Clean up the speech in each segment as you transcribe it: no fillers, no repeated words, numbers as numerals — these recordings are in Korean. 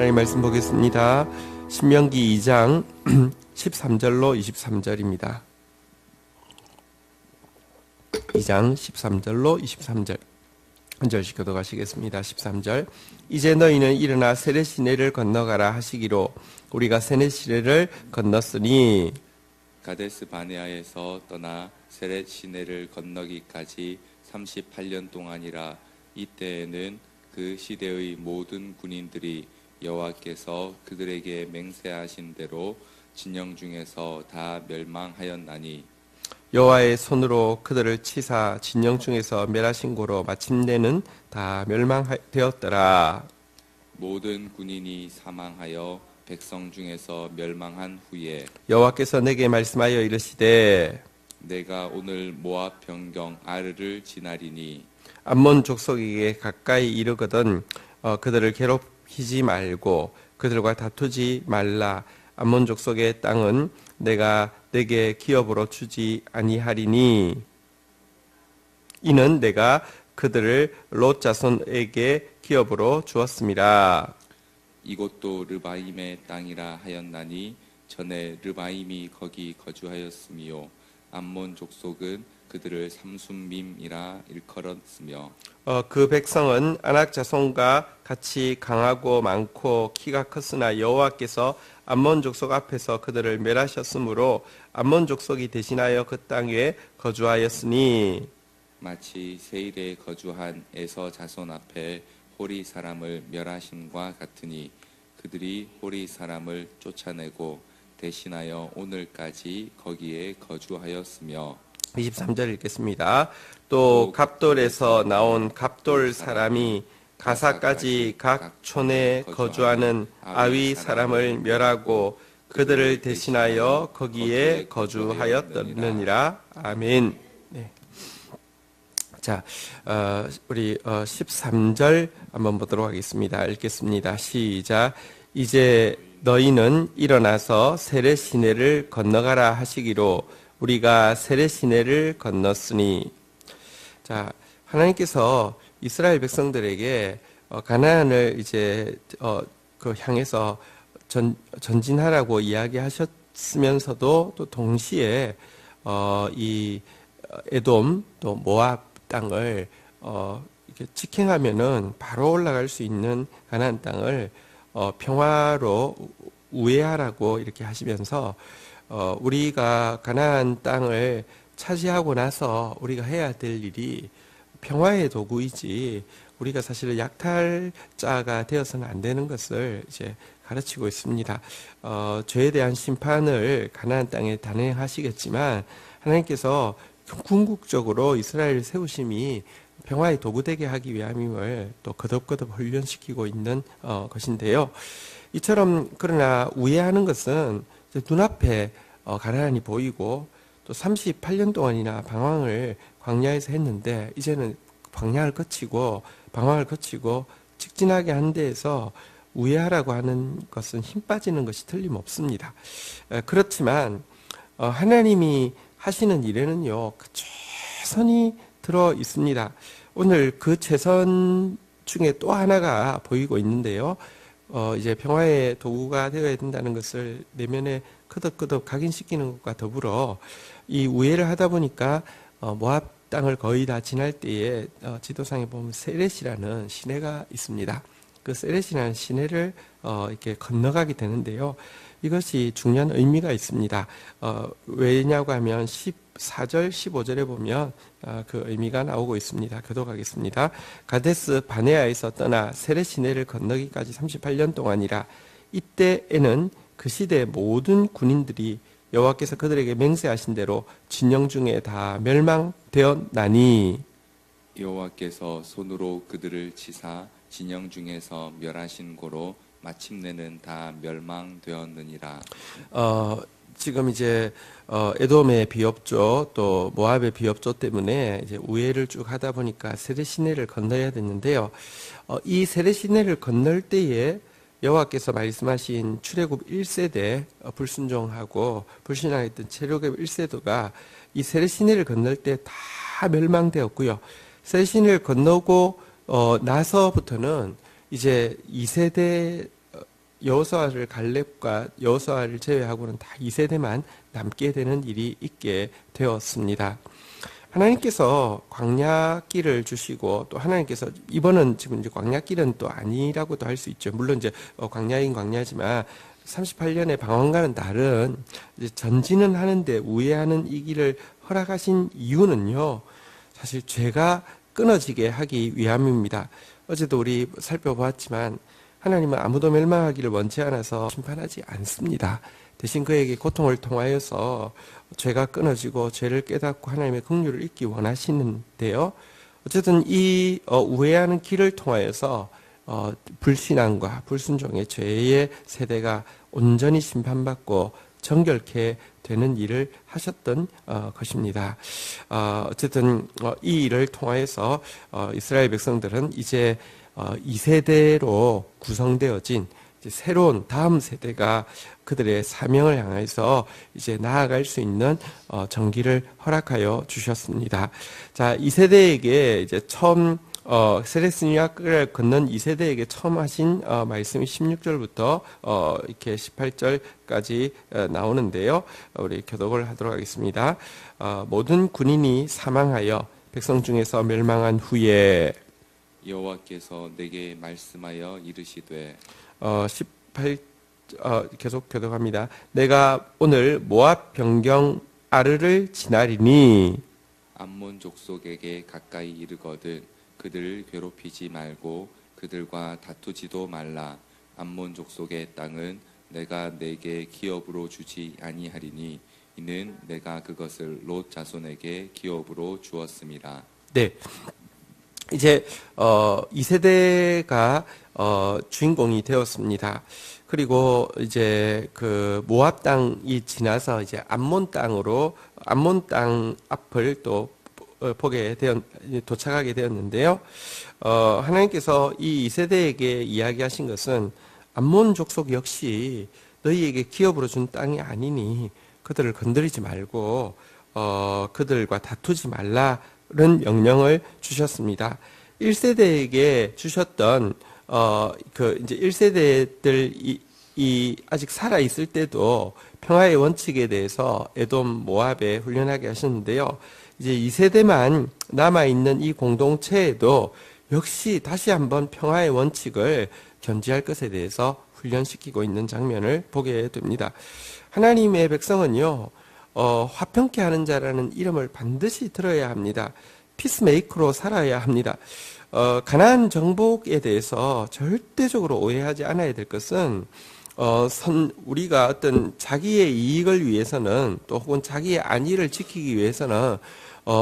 하나님 말씀 보겠습니다. 신명기 2장 13절로 23절입니다. 2장 13절로 23절 한 절씩 교독하시겠습니다. 13절 이제 너희는 일어나 세렛 시내를 건너가라 하시기로 우리가 세렛 시내를 건넜으니 가데스 바네아에서 떠나 세렛 시내를 건너기까지 38년 동안이라. 이때에는 그 시대의 모든 군인들이 여호와께서 그들에게 맹세하신 대로 진영 중에서 다 멸망하였나니 여호와의 손으로 그들을 치사 진영 중에서 멸하신 고로 마침내는 다 멸망되었더라. 모든 군인이 사망하여 백성 중에서 멸망한 후에 여호와께서 내게 말씀하여 이르시되 내가 오늘 모압 변경 아르를 지나리니 암몬 족속에게 가까이 이르거든 그들을 괴롭히지 말고 그들과 다투지 말라. 암몬 족속의 땅은 내가 내게 기업으로 주지 아니하리니 이는 내가 그들을 롯 자손에게 기업으로 주었습니다. 이곳도 르바임의 땅이라 하였나니 전에 르바임이 거기 거주하였으며 암몬 족속은 그들을 삼순밈이라 일컬었으며 그 백성은 아낙 자손과 같이 강하고 많고 키가 컸으나 여호와께서 암몬 족속 앞에서 그들을 멸하셨으므로 암몬 족속이 대신하여 그 땅에 거주하였으니 마치 세일에 거주한 에서 자손 앞에 호리 사람을 멸하심과 같으니 그들이 호리 사람을 쫓아내고 대신하여 오늘까지 거기에 거주하였으며 23절 읽겠습니다. 또 갑돌에서 나온 갑돌 사람이 가사까지 각 촌에 거주하는 아위 사람을 멸하고 그들을 대신하여 거기에 거주하였느니라. 아멘. 네. 자, 우리 13절 한번 보도록 하겠습니다. 읽겠습니다. 시작. 이제 너희는 일어나서 세렛 시내를 건너가라 하시기로 우리가 세렛 시내를 건넜으니. 자, 하나님께서 이스라엘 백성들에게 가나안을 이제 그 향해서 전진하라고 이야기하셨으면서도 또 동시에 이 에돔 또 모압 땅을 이렇게 직행하면은 바로 올라갈 수 있는 가나안 땅을 평화로 우회하라고 이렇게 하시면서 우리가 가나안 땅을 차지하고 나서 우리가 해야 될 일이 평화의 도구이지 우리가 사실은 약탈자가 되어서는 안 되는 것을 이제 가르치고 있습니다. 죄에 대한 심판을 가나안 땅에 단행하시겠지만 하나님께서 궁극적으로 이스라엘을 세우심이 평화의 도구되게 하기 위함임을 또 거듭거듭 훈련시키고 있는 것인데요. 이처럼 그러나 우회하는 것은 눈앞에 가나안이 보이고 또 38년 동안이나 방황을 광야에서 했는데 이제는 방황을 거치고 직진하게 한 데에서 우회하라고 하는 것은 힘 빠지는 것이 틀림없습니다. 그렇지만 하나님이 하시는 일에는요 최선이 들어 있습니다. 오늘 그 최선 중에 또 하나가 보이고 있는데요. 이제 평화의 도구가 되어야 된다는 것을 내면에 끄덕끄덕 각인시키는 것과 더불어 이 우회를 하다 보니까 모압 땅을 거의 다 지날 때에 지도상에 보면 세렛이라는 시내가 있습니다. 그 세렛이라는 시내를 이렇게 건너가게 되는데요. 이것이 중요한 의미가 있습니다. 왜냐고 하면 14절, 15절에 보면 그 의미가 나오고 있습니다. 교독하겠습니다. 가데스 바네아에서 떠나 세렛 시내를 건너기까지 38년 동안이라. 이때에는 그 시대의 모든 군인들이 여호와께서 그들에게 맹세하신 대로 진영 중에 다 멸망되었나니 여호와께서 손으로 그들을 치사 진영 중에서 멸하신 고로 마침내는 다 멸망되었느니라. 지금 이제 에돔의 비협조 또 모압의 비협조 때문에 이제 우회를 쭉 하다 보니까 세렛 시내를 건너야 됐는데요. 이 세렛 시내를 건널 때에 여호와께서 말씀하신 출애굽 1세대 불순종하고 불신앙했던 출애굽 1세대가 이 세렛 시내를 건널 때 다 멸망되었고요. 세렛 시내를 건너고 나서부터는 이제 2세대 여호수아를 갈렙과 여호수아를 제외하고는 다 2세대만 남게 되는 일이 있게 되었습니다. 하나님께서 광야길을 주시고 또 하나님께서 이번은 지금 이제 광야길은 또 아니라고도 할 수 있죠. 물론 이제 광야인 광야지만 38년의 방황과는 다른 이제 전진은 하는데 우회하는 이 길을 허락하신 이유는요. 사실 죄가 끊어지게 하기 위함입니다. 어제도 우리 살펴보았지만 하나님은 아무도 멸망하기를 원치 않아서 심판하지 않습니다. 대신 그에게 고통을 통하여서 죄가 끊어지고 죄를 깨닫고 하나님의 긍휼을 잊기 원하시는데요. 어쨌든 이 우회하는 길을 통하여서 불신앙과 불순종의 죄의 세대가 온전히 심판받고 정결케 되는 일을 하셨던 것입니다. 어쨌든 이 일을 통하여서 이스라엘 백성들은 이제 2세대로 구성되어진 이제 새로운 다음 세대가 그들의 사명을 향해서 이제 나아갈 수 있는 정기를 허락하여 주셨습니다. 자, 2세대에게 이제 처음 세레스니아를 건넌 2세대에게 처음 하신 말씀이 16절부터 이렇게 18절까지 나오는데요. 우리 교독을 하도록 하겠습니다. 모든 군인이 사망하여 백성 중에서 멸망한 후에 여호와께서 내게 말씀하여 이르시되 18 계속 교독합니다. 내가 오늘 모압 변경 아르를 지나리니 암몬 족속에게 가까이 이르거든 그들을 괴롭히지 말고 그들과 다투지도 말라. 암몬 족속의 땅은 내가 내게 기업으로 주지 아니하리니 이는 내가 그것을 롯 자손에게 기업으로 주었음이라. 네. 이제 2세대가 주인공이 되었습니다. 그리고 이제 그 모압 땅이 지나서 이제 암몬 땅 앞을 또 도착하게 되었는데요. 하나님께서 이 2세대에게 이야기하신 것은 암몬 족속 역시 너희에게 기업으로 준 땅이 아니니 그들을 건드리지 말고 그들과 다투지 말라는 명령을 주셨습니다. 1세대에게 주셨던 이제 1세대들이 아직 살아 있을 때도 평화의 원칙에 대해서 에돔, 모압에 훈련하게 하셨는데요. 이제 2세대만 남아있는 이 공동체에도 역시 다시 한번 평화의 원칙을 견지할 것에 대해서 훈련시키고 있는 장면을 보게 됩니다. 하나님의 백성은요, 화평케 하는 자라는 이름을 반드시 들어야 합니다. 피스메이커로 살아야 합니다. 가나안 정복에 대해서 절대적으로 오해하지 않아야 될 것은 우리가 어떤 자기의 이익을 위해서는 또 혹은 자기의 안위를 지키기 위해서는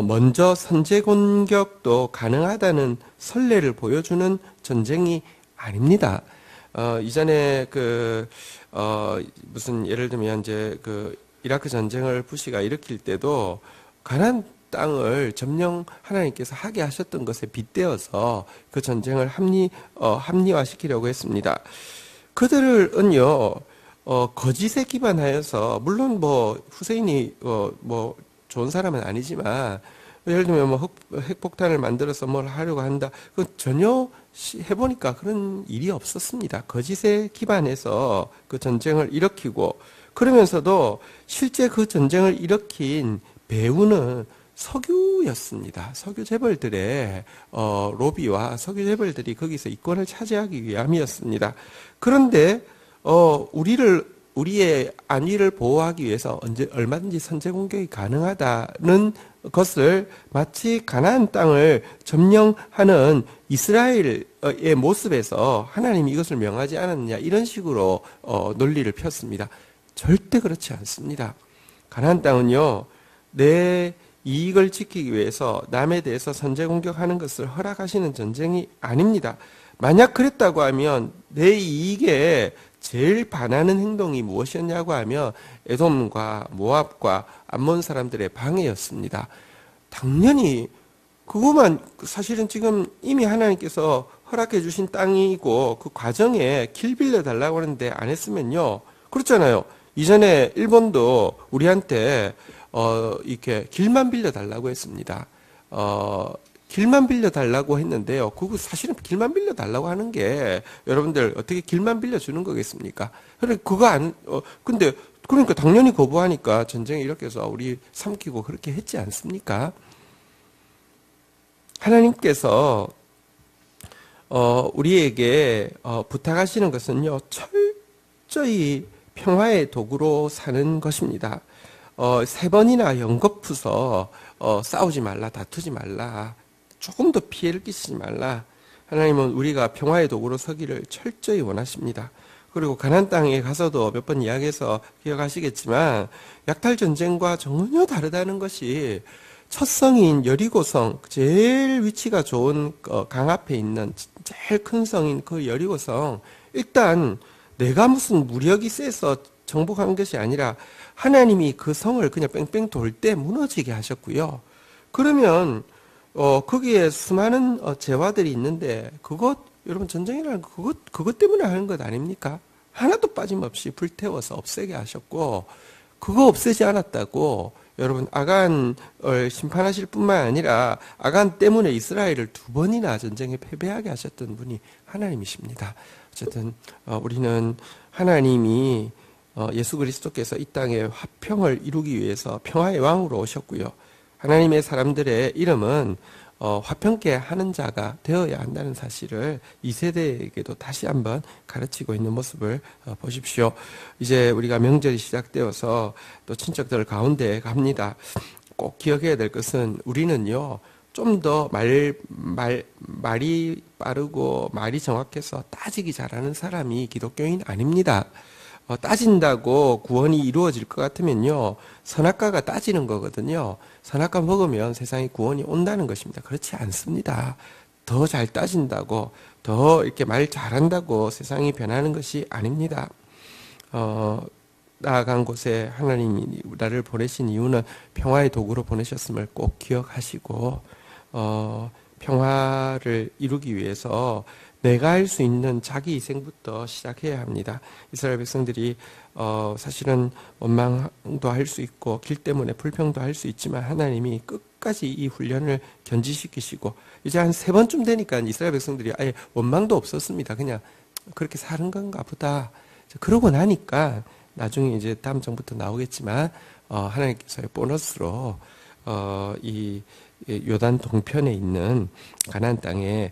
먼저 선제 공격도 가능하다는 선례를 보여주는 전쟁이 아닙니다. 이전에 무슨 예를 들면 이제 이라크 전쟁을 부시가 일으킬 때도 가나안 땅을 점령 하나님께서 하게 하셨던 것에 빗대어서 그 전쟁을 합리화시키려고 했습니다. 그들은요, 거짓에 기반하여서, 물론 후세인이, 좋은 사람은 아니지만, 예를 들면 핵폭탄을 만들어서 뭘 하려고 한다. 그 전혀 해보니까 그런 일이 없었습니다. 거짓에 기반해서 그 전쟁을 일으키고, 그러면서도 실제 그 전쟁을 일으킨 배후는 석유였습니다. 석유 재벌들의 로비와 석유 재벌들이 거기서 이권을 차지하기 위함이었습니다. 그런데 우리의 안위를 보호하기 위해서 얼마든지 선제 공격이 가능하다는 것을 마치 가나안 땅을 점령하는 이스라엘의 모습에서 하나님이 이것을 명하지 않았느냐 이런 식으로 논리를 폈습니다. 절대 그렇지 않습니다. 가나안 땅은요, 내 이익을 지키기 위해서 남에 대해서 선제 공격하는 것을 허락하시는 전쟁이 아닙니다. 만약 그랬다고 하면 내 이익에 제일 반하는 행동이 무엇이었냐고 하면 에돔과 모압과 암몬 사람들의 방해였습니다. 당연히 그것만 사실은 지금 이미 하나님께서 허락해 주신 땅이고 그 과정에 길 빌려 달라고 하는데 안 했으면요. 그렇잖아요. 이전에 일본도 우리한테 이렇게 길만 빌려 달라고 했습니다. 길만 빌려달라고 했는데요. 그거 사실은 길만 빌려달라고 하는 게 여러분들 어떻게 길만 빌려주는 거겠습니까? 그래, 근데 그러니까 당연히 거부하니까 전쟁에 이렇게 해서 우리 삼키고 그렇게 했지 않습니까? 하나님께서 우리에게 부탁하시는 것은요, 철저히 평화의 도구로 사는 것입니다. 3번이나 연거푸서 싸우지 말라, 다투지 말라, 조금 더 피해를 끼치지 말라. 하나님은 우리가 평화의 도구로 서기를 철저히 원하십니다. 그리고 가나안 땅에 가서도 몇 번 이야기해서 기억하시겠지만 약탈 전쟁과 전혀 다르다는 것이 첫 성인 여리고성, 제일 위치가 좋은 강 앞에 있는 제일 큰 성인 그 여리고성, 일단 내가 무슨 무력이 세서 정복한 것이 아니라 하나님이 그 성을 그냥 뺑뺑 돌 때 무너지게 하셨고요. 그러면 거기에 수많은 재화들이 있는데 여러분 전쟁이라는 거 그것 때문에 하는 것 아닙니까? 하나도 빠짐없이 불태워서 없애게 하셨고, 그거 없애지 않았다고 여러분 아간을 심판하실 뿐만 아니라 아간 때문에 이스라엘을 2번이나 전쟁에 패배하게 하셨던 분이 하나님이십니다. 어쨌든 우리는 하나님이 예수 그리스도께서 이 땅에 화평을 이루기 위해서 평화의 왕으로 오셨고요. 하나님의 사람들의 이름은 화평케 하는 자가 되어야 한다는 사실을 이 세대에게도 다시 한번 가르치고 있는 모습을 보십시오. 이제 우리가 명절이 시작되어서 또 친척들 가운데 갑니다. 꼭 기억해야 될 것은 우리는요, 좀 더 말이 빠르고 말이 정확해서 따지기 잘하는 사람이 기독교인 아닙니다. 따진다고 구원이 이루어질 것 같으면요, 선악과가 따지는 거거든요. 선악과 먹으면 세상에 구원이 온다는 것입니다. 그렇지 않습니다. 더 잘 따진다고, 더 이렇게 말 잘한다고 세상이 변하는 것이 아닙니다. 나아간 곳에 하나님이 나를 보내신 이유는 평화의 도구로 보내셨음을 꼭 기억하시고, 평화를 이루기 위해서 내가 할 수 있는 자기 희생부터 시작해야 합니다. 이스라엘 백성들이 사실은 원망도 할 수 있고 길 때문에 불평도 할 수 있지만 하나님이 끝까지 이 훈련을 견지시키시고 이제 한 3번쯤 되니까 이스라엘 백성들이 아예 원망도 없었습니다. 그냥 그렇게 사는 건가 보다. 그러고 나니까 나중에 이제 다음 장부터 나오겠지만 하나님께서의 보너스로 이 요단 동편에 있는 가나안 땅에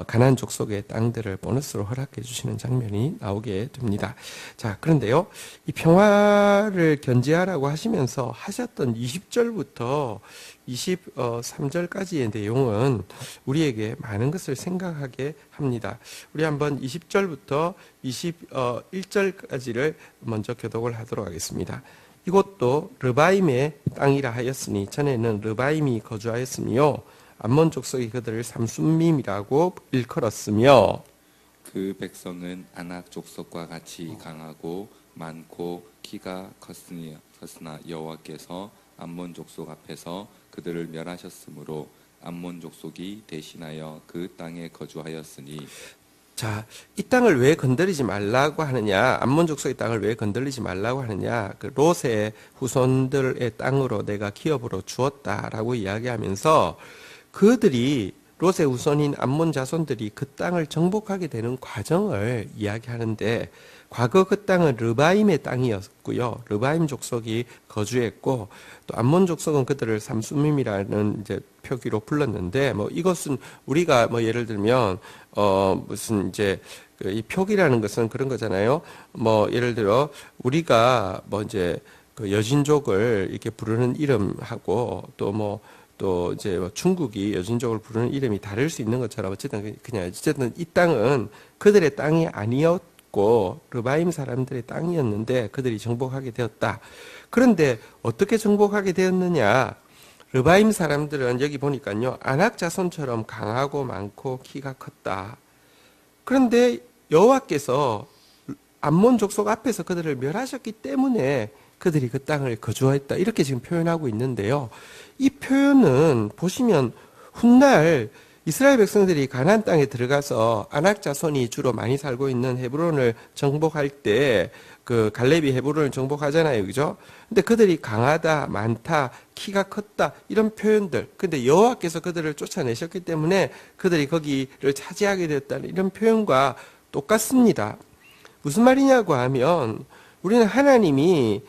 가나안 족속의 땅들을 보너스로 허락해 주시는 장면이 나오게 됩니다. 자, 그런데요, 이 평화를 견지하라고 하시면서 하셨던 20절부터 23절까지의 내용은 우리에게 많은 것을 생각하게 합니다. 우리 한번 20절부터 21절까지를 먼저 교독을 하도록 하겠습니다. 이곳도 르바임의 땅이라 하였으니 전에는 르바임이 거주하였으며 암몬 족속이 그들을 삼순밈이라고 일컬었으며 그 백성은 아낙 족속과 같이 강하고 많고 키가 컸으나 여호와께서 암몬 족속 앞에서 그들을 멸하셨으므로 암몬 족속이 대신하여 그 땅에 거주하였으니. 자, 이 땅을 왜 건드리지 말라고 하느냐, 암몬 족속의 땅을 왜 건드리지 말라고 하느냐, 그 롯의 후손들의 땅으로 내가 기업으로 주었다라고 이야기하면서 그들이 롯의 후손인 암몬 자손들이 그 땅을 정복하게 되는 과정을 이야기하는데, 과거 그 땅은 르바임의 땅이었고요. 르바임 족속이 거주했고, 또 암몬 족속은 그들을 삼수밈이라는 이제 표기로 불렀는데, 뭐 이것은 우리가 뭐 예를 들면 무슨 이제 이 표기라는 것은 그런 거잖아요. 뭐 예를 들어 우리가 뭐 이제 그 여진족을 이렇게 부르는 이름하고 또 이제 중국이 여진족을 부르는 이름이 다를 수 있는 것처럼 어쨌든 이 땅은 그들의 땅이 아니었고 르바임 사람들의 땅이었는데 그들이 정복하게 되었다. 그런데 어떻게 정복하게 되었느냐? 르바임 사람들은 여기 보니까요, 아낙 자손처럼 강하고 많고 키가 컸다. 그런데 여호와께서 암몬 족속 앞에서 그들을 멸하셨기 때문에 그들이 그 땅을 거주했다. 이렇게 지금 표현하고 있는데요. 이 표현은 보시면 훗날 이스라엘 백성들이 가나안 땅에 들어가서 아낙 자손이 주로 많이 살고 있는 헤브론을 정복할 때 그 갈렙이 헤브론을 정복하잖아요. 그죠? 근데 그들이 강하다, 많다, 키가 컸다 이런 표현들. 근데 여호와께서 그들을 쫓아내셨기 때문에 그들이 거기를 차지하게 되었다는 이런 표현과 똑같습니다. 무슨 말이냐고 하면 우리는 하나님이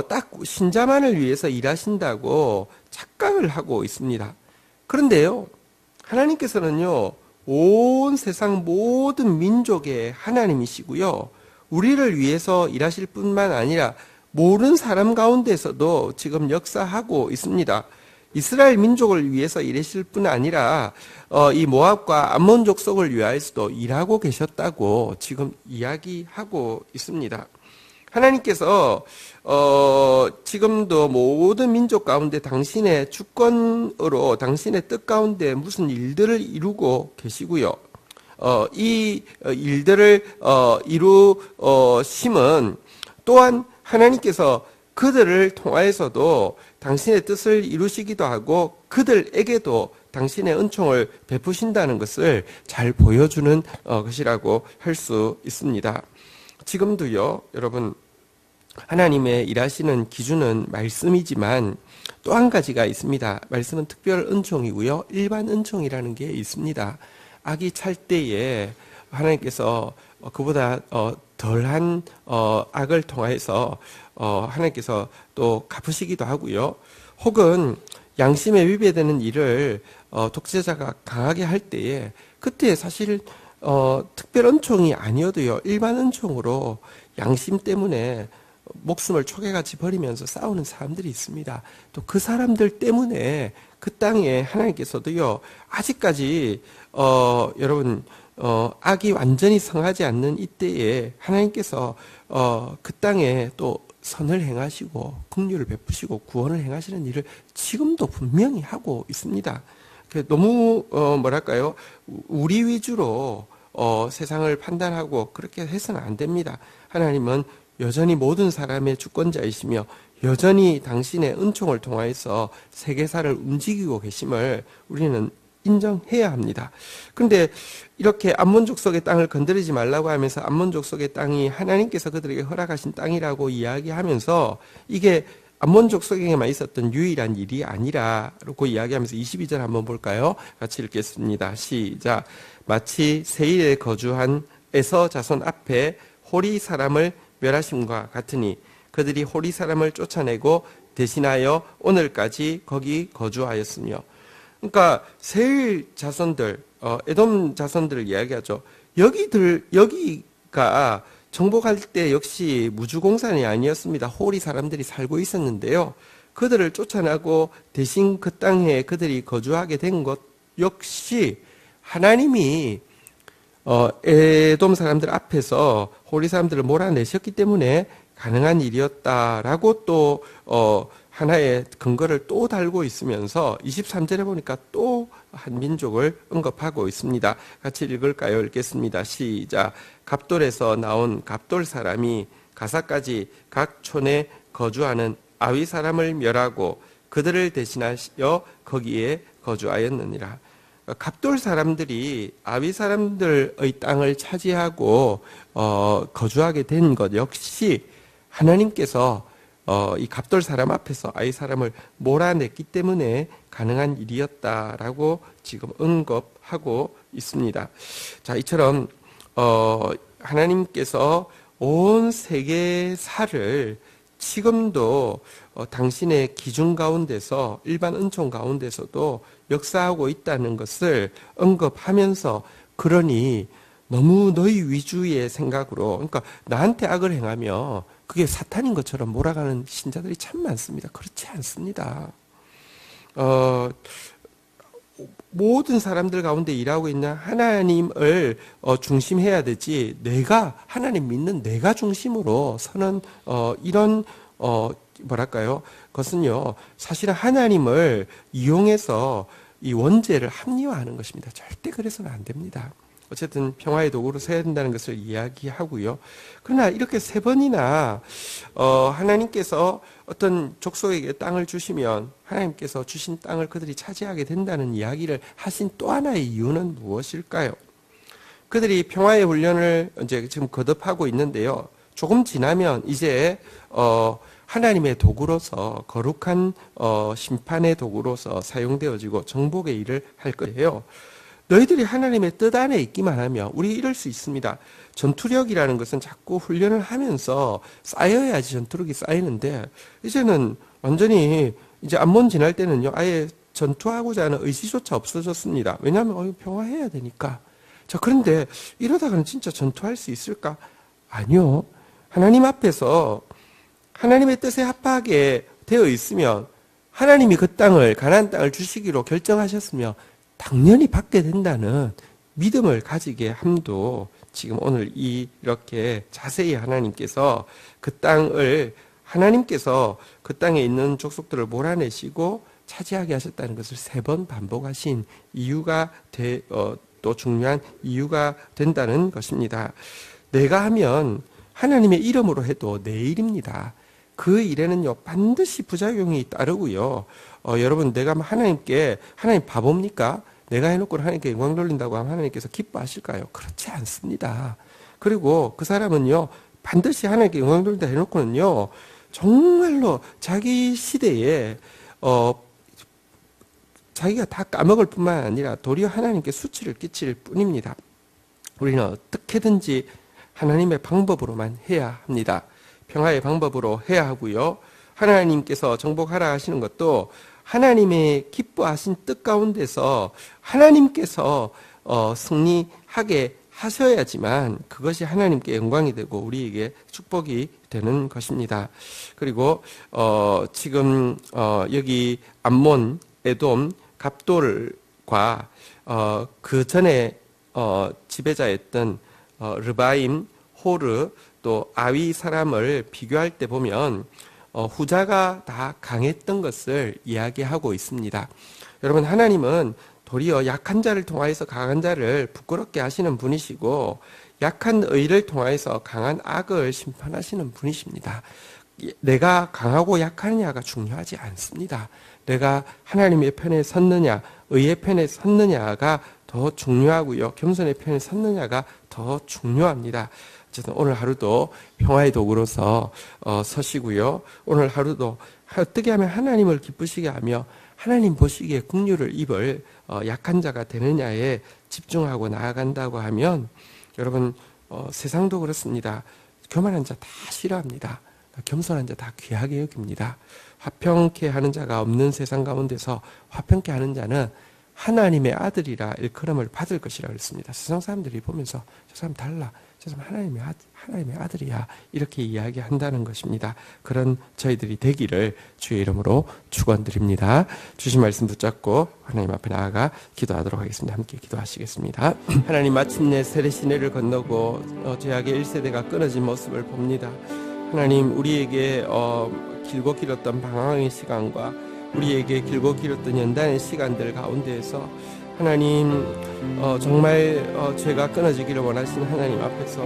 딱 신자만을 위해서 일하신다고 착각을 하고 있습니다. 그런데요, 하나님께서는요, 온 세상 모든 민족의 하나님이시고요, 우리를 위해서 일하실 뿐만 아니라 모든 사람 가운데서도 지금 역사하고 있습니다. 이스라엘 민족을 위해서 일하실 뿐 아니라 이 모압과 암몬 족속을 위하여서도 일하고 계셨다고 지금 이야기하고 있습니다. 하나님께서 지금도 모든 민족 가운데 당신의 주권으로 당신의 뜻 가운데 무슨 일들을 이루고 계시고요. 이 일들을 이루심은 또한 하나님께서 그들을 통하여서도 당신의 뜻을 이루시기도 하고 그들에게도 당신의 은총을 베푸신다는 것을 잘 보여주는 것이라고 할 수 있습니다. 지금도요, 여러분, 하나님의 일하시는 기준은 말씀이지만 또 한 가지가 있습니다. 말씀은 특별 은총이고요, 일반 은총이라는 게 있습니다. 악이 찰 때에 하나님께서 그보다 덜한 악을 통해서 하나님께서 또 갚으시기도 하고요. 혹은 양심에 위배되는 일을 독재자가 강하게 할 때에 그때 사실 특별 은총이 아니어도요, 일반 은총으로 양심 때문에 목숨을 초계같이 버리면서 싸우는 사람들이 있습니다. 또 그 사람들 때문에 그 땅에 하나님께서도요, 아직까지 여러분 악이 완전히 성하지 않는 이때에 하나님께서 그 땅에 또 선을 행하시고 긍휼을 베푸시고 구원을 행하시는 일을 지금도 분명히 하고 있습니다. 너무 뭐랄까요, 우리 위주로 세상을 판단하고 그렇게 해서는 안 됩니다. 하나님은 여전히 모든 사람의 주권자이시며 여전히 당신의 은총을 통하여서 세계사를 움직이고 계심을 우리는 인정해야 합니다. 그런데 이렇게 암몬 족속의 땅을 건드리지 말라고 하면서 암몬 족속의 땅이 하나님께서 그들에게 허락하신 땅이라고 이야기하면서 이게 암몬 족속에게만 있었던 유일한 일이 아니라고 이야기하면서 22절 한번 볼까요? 같이 읽겠습니다. 시작. 마치 세일에 거주한 에서 자손 앞에 호리 사람을 멸하심과 같으니 그들이 호리 사람을 쫓아내고 대신하여 오늘까지 거기 거주하였으며. 그러니까 세일 자손들, 에돔 자손들을 이야기하죠. 여기가 정복할 때 역시 무주공산이 아니었습니다. 호리 사람들이 살고 있었는데요. 그들을 쫓아나고 대신 그 땅에 그들이 거주하게 된 것 역시 하나님이 에돔 사람들 앞에서 호리 사람들을 몰아내셨기 때문에 가능한 일이었다라고 또 하나의 근거를 또 달고 있으면서 23절에 보니까 또 한 민족을 언급하고 있습니다. 같이 읽을까요? 읽겠습니다. 시작. 갑돌에서 나온 갑돌 사람이 가사까지 각 촌에 거주하는 아위 사람을 멸하고 그들을 대신하여 거기에 거주하였느니라. 갑돌 사람들이 아위 사람들의 땅을 차지하고 거주하게 된 것 역시 하나님께서 이 갑돌 사람 앞에서 아위 사람을 몰아냈기 때문에 가능한 일이었다라고 지금 언급하고 있습니다. 자, 이처럼 하나님께서 온 세계사를 지금도 당신의 기준 가운데서 일반 은총 가운데서도 역사하고 있다는 것을 언급하면서 그러니 너무 너희 위주의 생각으로, 그러니까 나한테 악을 행하며 그게 사탄인 것처럼 몰아가는 신자들이 참 많습니다. 그렇지 않습니다. 모든 사람들 가운데 일하고 있는 하나님을 중심해야 되지, 내가 하나님 믿는 내가 중심으로 서는 이런 뭐랄까요? 그것은요, 사실은 하나님을 이용해서 이 원죄를 합리화하는 것입니다. 절대 그래서는 안 됩니다. 어쨌든 평화의 도구로 서야 된다는 것을 이야기하고요. 그러나 이렇게 세 번이나 하나님께서 어떤 족속에게 땅을 주시면 하나님께서 주신 땅을 그들이 차지하게 된다는 이야기를 하신 또 하나의 이유는 무엇일까요? 그들이 평화의 훈련을 이제 지금 거듭하고 있는데요. 조금 지나면 이제 하나님의 도구로서 거룩한 심판의 도구로서 사용되어지고 정복의 일을 할 거예요. 너희들이 하나님의 뜻 안에 있기만 하면 우리 이럴 수 있습니다. 전투력이라는 것은 자꾸 훈련을 하면서 쌓여야지 전투력이 쌓이는데 이제는 완전히 이제 암몬 지날 때는요 아예 전투하고자 하는 의지조차 없어졌습니다. 왜냐하면 평화해야 되니까. 자, 그런데 이러다가는 진짜 전투할 수 있을까? 아니요. 하나님 앞에서 하나님의 뜻에 합하게 되어 있으면 하나님이 그 땅을 가나안 땅을 주시기로 결정하셨으면 당연히 받게 된다는 믿음을 가지게 함도 지금 오늘 이렇게 자세히 하나님께서 그 땅을 하나님께서 그 땅에 있는 족속들을 몰아내시고 차지하게 하셨다는 것을 3번 반복하신 이유가 또 중요한 이유가 된다는 것입니다. 내가 하면 하나님의 이름으로 해도 내 일입니다. 그 일에는요 반드시 부작용이 따르고요. 여러분 내가 하나님 바보입니까? 내가 해놓고 하나님께 영광 돌린다고 하면 하나님께서 기뻐하실까요? 그렇지 않습니다. 그리고 그 사람은요 반드시 하나님께 영광 돌린다 해놓고는요 정말로 자기 시대에 자기가 다 까먹을 뿐만 아니라 도리어 하나님께 수치를 끼칠 뿐입니다. 우리는 어떻게든지 하나님의 방법으로만 해야 합니다. 평화의 방법으로 해야 하고요. 하나님께서 정복하라 하시는 것도 하나님의 기뻐하신 뜻 가운데서 하나님께서 승리하게 하셔야지만 그것이 하나님께 영광이 되고 우리에게 축복이 되는 것입니다. 그리고 지금 여기 암몬, 에돔, 갑돌과 그 전에 지배자였던 르바임, 호르 또 아위 사람을 비교할 때 보면 후자가 다 강했던 것을 이야기하고 있습니다. 여러분 하나님은 도리어 약한 자를 통하여서 강한 자를 부끄럽게 하시는 분이시고 약한 의를 통하여서 강한 악을 심판하시는 분이십니다. 내가 강하고 약하느냐가 중요하지 않습니다. 내가 하나님의 편에 섰느냐 의의 편에 섰느냐가 더 중요하고요. 겸손의 편에 섰느냐가 더 중요합니다. 어쨌든 오늘 하루도 평화의 도구로서 서시고요. 오늘 하루도 어떻게 하면 하나님을 기쁘시게 하며 하나님 보시기에 긍휼을 입을 약한 자가 되느냐에 집중하고 나아간다고 하면 여러분 세상도 그렇습니다. 교만한 자 다 싫어합니다. 겸손한 자 다 귀하게 여깁니다. 화평케 하는 자가 없는 세상 가운데서 화평케 하는 자는 하나님의 아들이라 일컬음을 받을 것이라 그랬습니다. 세상 사람들이 보면서 저 사람 달라, 저 사람 하나님의 아들이야 이렇게 이야기한다는 것입니다. 그런 저희들이 되기를 주의 이름으로 축원드립니다. 주신 말씀 붙잡고 하나님 앞에 나아가 기도하도록 하겠습니다. 함께 기도하시겠습니다. 하나님 마침내 세례시내를 건너고 죄악의 1세대가 끊어진 모습을 봅니다. 하나님 우리에게 길고 길었던 방황의 시간과 우리에게 길고 길었던 연단의 시간들 가운데에서 하나님 정말 죄가 끊어지기를 원하시는 하나님 앞에서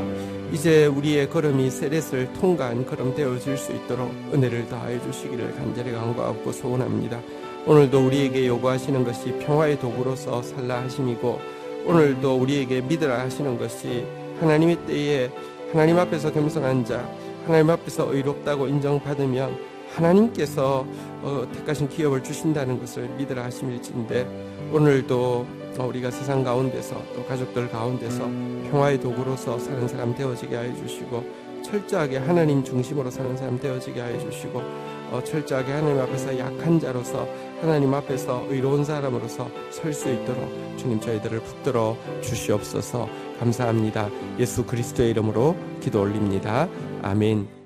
이제 우리의 걸음이 세렛을 통과한 걸음 되어질 수 있도록 은혜를 더하여 주시기를 간절히 간구하고 소원합니다. 오늘도 우리에게 요구하시는 것이 평화의 도구로서 살라 하심이고 오늘도 우리에게 믿으라 하시는 것이 하나님의 때에 하나님 앞에서 겸손한 자 하나님 앞에서 의롭다고 인정받으면 하나님께서 택하신 기업을 주신다는 것을 믿으라 하심일진데 오늘도 우리가 세상 가운데서 또 가족들 가운데서 평화의 도구로서 사는 사람 되어지게 하여 주시고 철저하게 하나님 중심으로 사는 사람 되어지게 하여 주시고 철저하게 하나님 앞에서 약한 자로서 하나님 앞에서 의로운 사람으로서 설 수 있도록 주님 저희들을 붙들어 주시옵소서. 감사합니다. 예수 그리스도의 이름으로 기도 올립니다. 아멘.